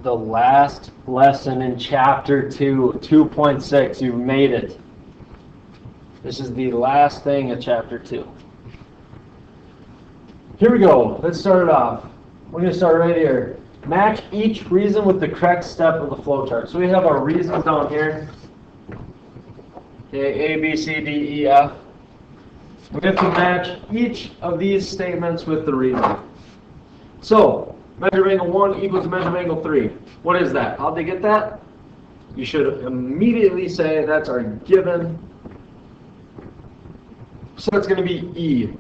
the last lesson in chapter 2, 2.6. You've made it. This is the last thing of chapter 2. Here we go. Let's start it off. We're going to start right here. Match each reason with the correct step of the flowchart. So we have our reasons down here. Okay, A, B, C, D, E, F. We have to match each of these statements with the reason. So, measure of angle 1 equals measure of angle 3. What is that? How'd they get that? You should immediately say that's our given. So it's going to be E.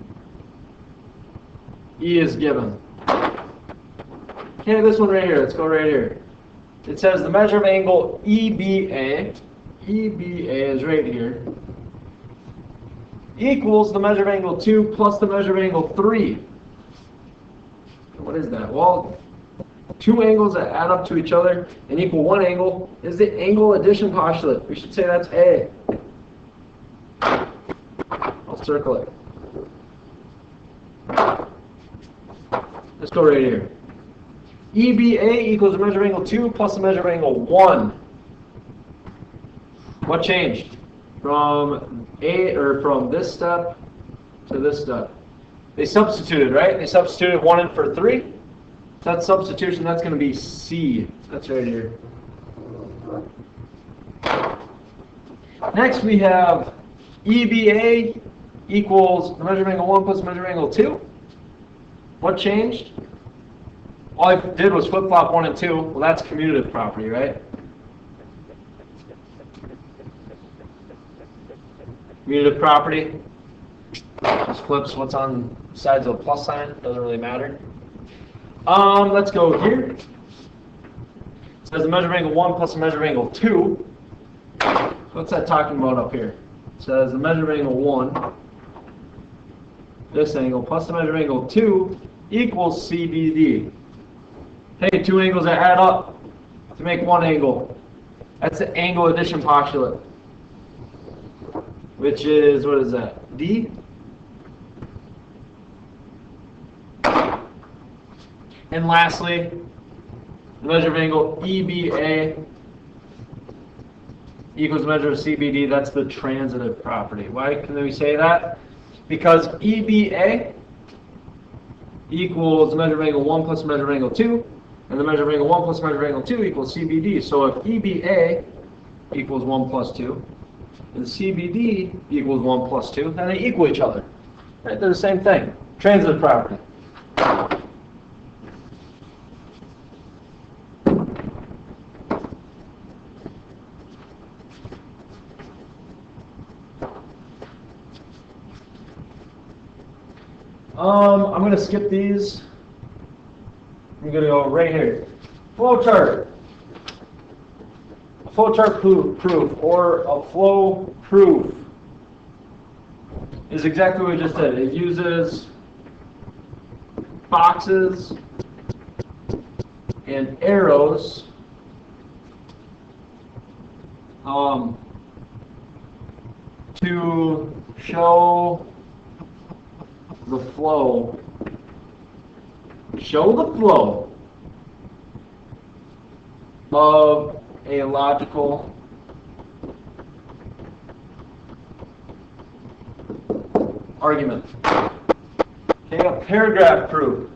E is given. Okay, this one right here. Let's go right here. It says the measure of angle EBA. EBA is right here. Equals the measure of angle 2 plus the measure of angle 3. What is that? Well, two angles that add up to each other and equal one angle is the angle addition postulate. We should say that's A. I'll circle it. Let's go right here. EBA equals the measure of angle 2 plus the measure of angle 1. What changed from from this step to this step? They substituted, right? They substituted 1 in for 3. So that substitution, that's going to be C. That's right here. Next we have EBA equals the measure of angle 1 plus the measure of angle 2. What changed? All I did was flip-flop 1 and 2. Well, that's commutative property, right? Commutative property just flips what's on sides of a plus sign. Doesn't really matter. Let's go here. It says the measure of angle 1 plus the measure of angle 2. What's that talking about up here? It says the measure of angle 1, this angle, plus the measure of angle 2 equals CBD. Hey, two angles that add up to make one angle. That's the angle addition postulate. Which is, what is that? D? And lastly, the measure of angle EBA equals the measure of CBD. That's the transitive property. Why can we say that? Because EBA equals the measure of angle 1 plus the measure of angle 2, and the measure of angle 1 plus the measure of angle 2 equals CBD. So if EBA equals 1 plus 2, and CBD equals 1 plus 2, then they equal each other. Right? They're the same thing. Transitive property. I'm going to skip these. I'm going to go right here. Flowchart. A flowchart proof or a flow proof is exactly what we just did. It uses boxes and arrows to show the flow. Show the flow of a logical argument. Okay, a paragraph proof.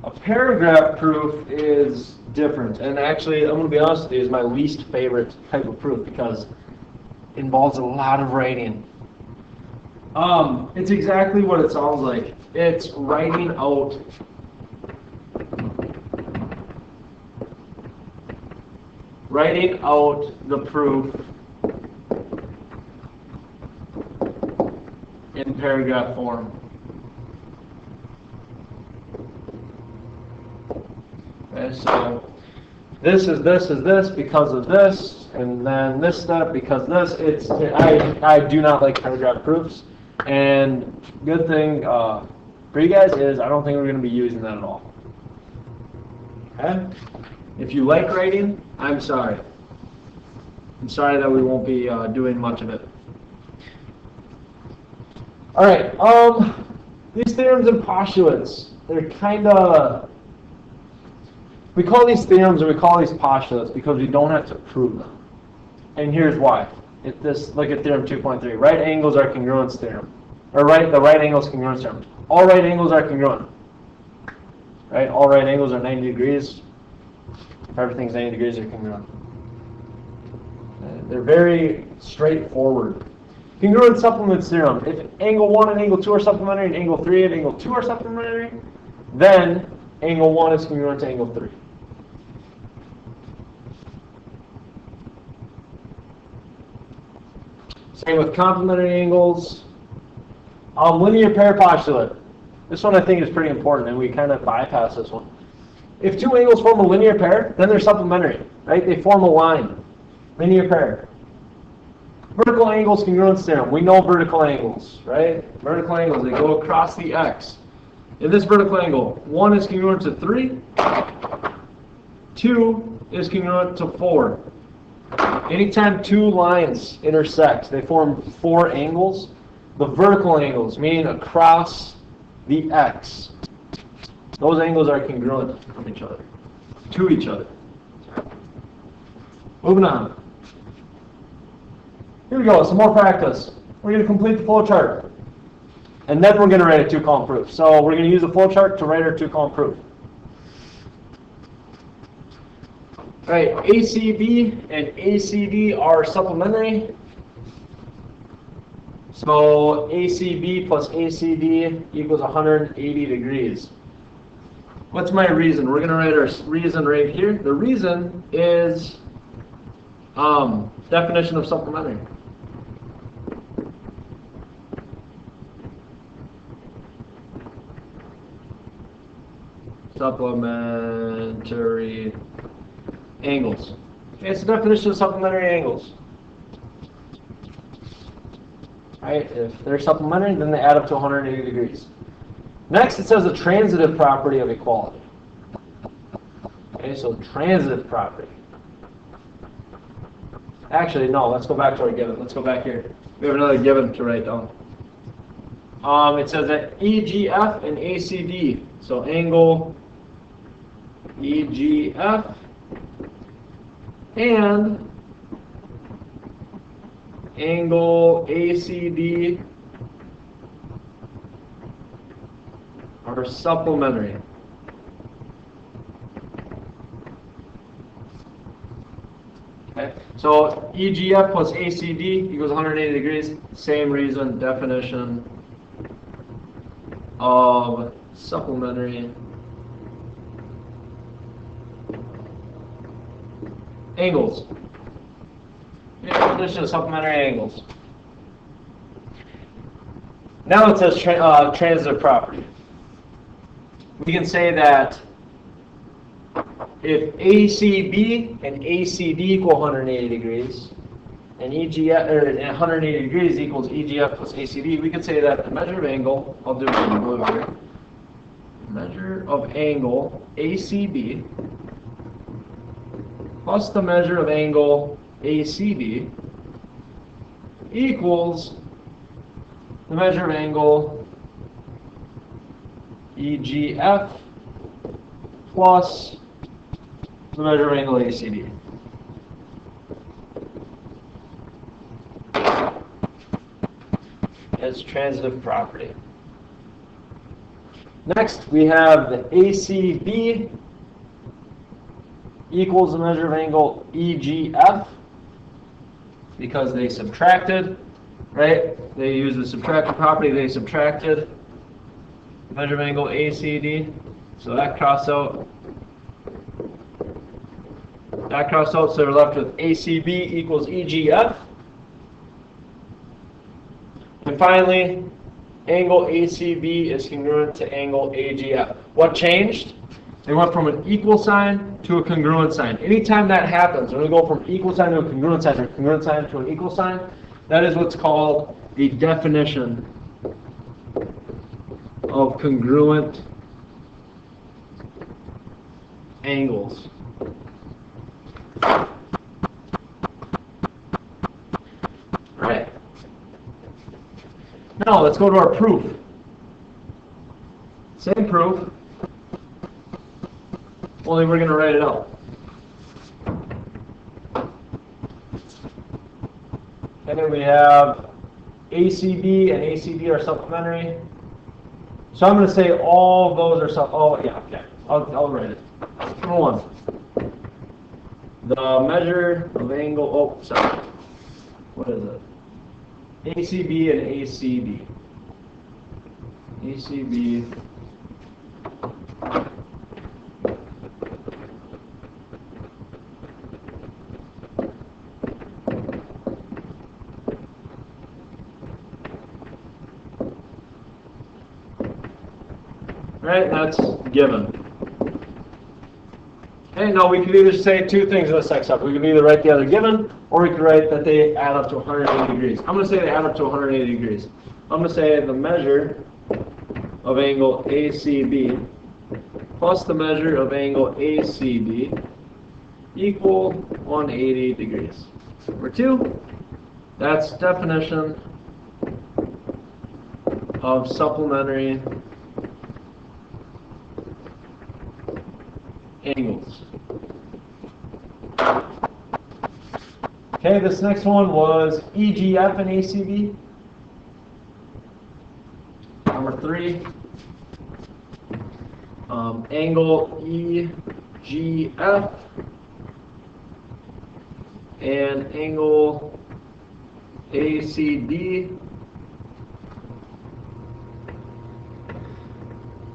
A paragraph proof is different, and actually, I'm going to be honest with you, is my least favorite type of proof because it involves a lot of writing. It's exactly what it sounds like. It's writing out the proof in paragraph form. Okay, so this is this because of this, and then this step because this. I do not like paragraph proofs, and good thing for you guys is I don't think we're going to be using that at all. Okay? If you like writing, I'm sorry. I'm sorry that we won't be doing much of it. All right. These theorems and postulates, they're kind of, We call these theorems and we call these postulates because we don't have to prove them. And here's why. Look at theorem 2.3. Right angles are congruence theorem. Or the right angles congruence theorem. All right angles are congruent. Right? All right angles are 90 degrees. If everything's 90 degrees, they're congruent. They're very straightforward. Congruent supplements theorem. If angle 1 and angle 2 are supplementary and angle 3 and angle 2 are supplementary, then angle 1 is congruent to angle 3. Same with complementary angles. Linear pair postulate. This one I think is pretty important, and we kind of bypass this one. If two angles form a linear pair, then they're supplementary, right? They form a line. Linear pair. Vertical angles congruence theorem. We know vertical angles, right? Vertical angles, they go across the x. In this vertical angle, 1 is congruent to 3, 2 is congruent to 4. Anytime two lines intersect, they form 4 angles. The vertical angles, meaning across the x, those angles are congruent from each other, to each other. Moving on. Here we go, some more practice. We're going to complete the flow chart. And then we're going to write a 2-column proof. So we're going to use the flow chart to write our 2-column proof. All right, ACB and ACD are supplementary. So ACB plus ACD equals 180 degrees. What's my reason? We're going to write our reason right here. The reason is definition of supplementary. Supplementary angles. Okay, it's the definition of supplementary angles. Right? If they're supplementary, then they add up to 180 degrees. Next, it says a transitive property of equality. Okay, so transitive property. Actually, no, let's go back to our given. Let's go back here. We have another given to write down. It says that EGF and ACD, so angle EGF and angle ACD are supplementary. Okay, so EGF plus ACD equals 180 degrees. Same reason, definition of supplementary angles. Definition of supplementary angles. Now it says transitive property. We can say that if ACB and ACD equal 180 degrees, and EGF, or 180 degrees equals EGF plus ACD, we could say that the measure of angle, I'll do it in blue here, measure of angle ACB plus the measure of angle ACD equals the measure of angle EGF plus the measure of angle ACD. As transitive property. Next, we have the ACB equals the measure of angle EGF because they subtracted, right? They used the subtractive property, they subtracted the measure of angle ACD. So that crossed out. That crossed out, so we're left with ACB equals EGF. And finally, angle ACB is congruent to angle AGF. What changed? They went from an equal sign to a congruent sign. Anytime that happens, when we go from equal sign to a congruent sign or congruent sign to an equal sign, that is what's called the definition of congruent angles. Right. Now let's go to our proof. Same proof, only we're going to write it out. And then we have ACB and ACB are supplementary. So I'm going to say all of those are I'll write it. Number one. The measure of angle, what is it? ACB and ACB. ACB. Right, that's given. Okay, now we could either say two things in this example. We could either write the other given, or we could write that they add up to 180 degrees. I'm going to say they add up to 180 degrees. I'm going to say the measure of angle ACB plus the measure of angle ACB equal 180 degrees. Number two, that's definition of supplementary angles. Okay, this next one was EGF and ACB. Number three, angle EGF and angle ACB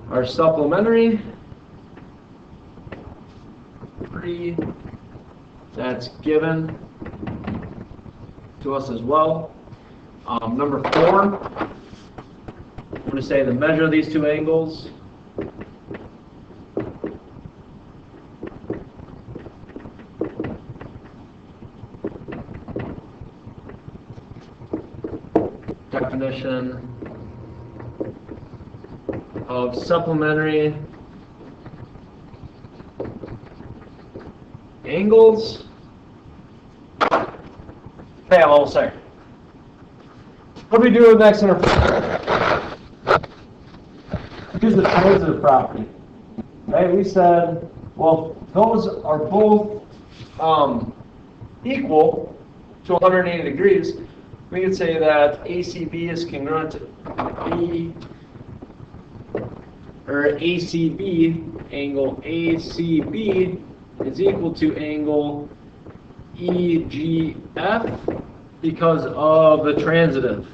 are supplementary. Three, that's given to us as well. Number four, I'm going to say the measure of these two angles definition of supplementary angles. Okay, I'm almost there. What do we do next in our use the transitive property? Right, we said, well, those are both equal to 180 degrees. We could say that ACB is congruent to ACB, angle ACB is equal to angle EGF because of the transitive.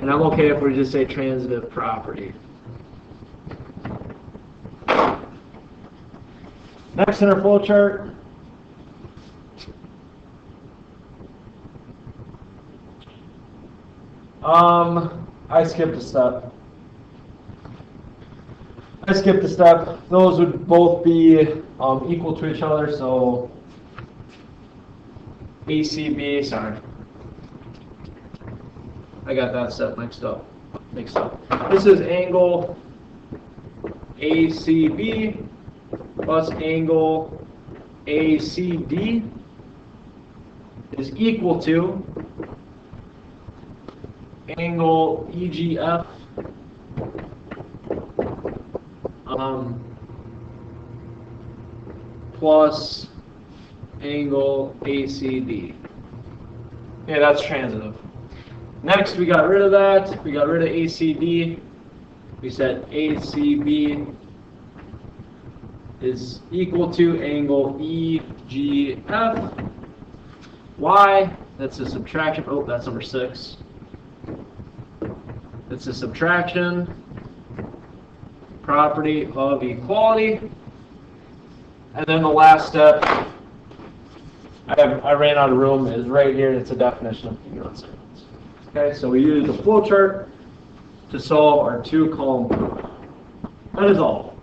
And I'm okay if we just say transitive property. Next in our flow chart, I skipped a step. Those would both be equal to each other, so ACB, sorry. I got that step mixed up. This is angle ACB plus angle ACD is equal to angle EGF plus angle ACD. Okay, that's transitive. Next, we got rid of that. We got rid of ACD. We said ACB is equal to angle EGF. Why? That's a subtraction. Oh, that's number 6. It's a subtraction property of equality. And then the last step, I ran out of room, is right here. It's a definition of congruent segments. Okay, so we use the flowchart to solve our 2-column proof. That is all.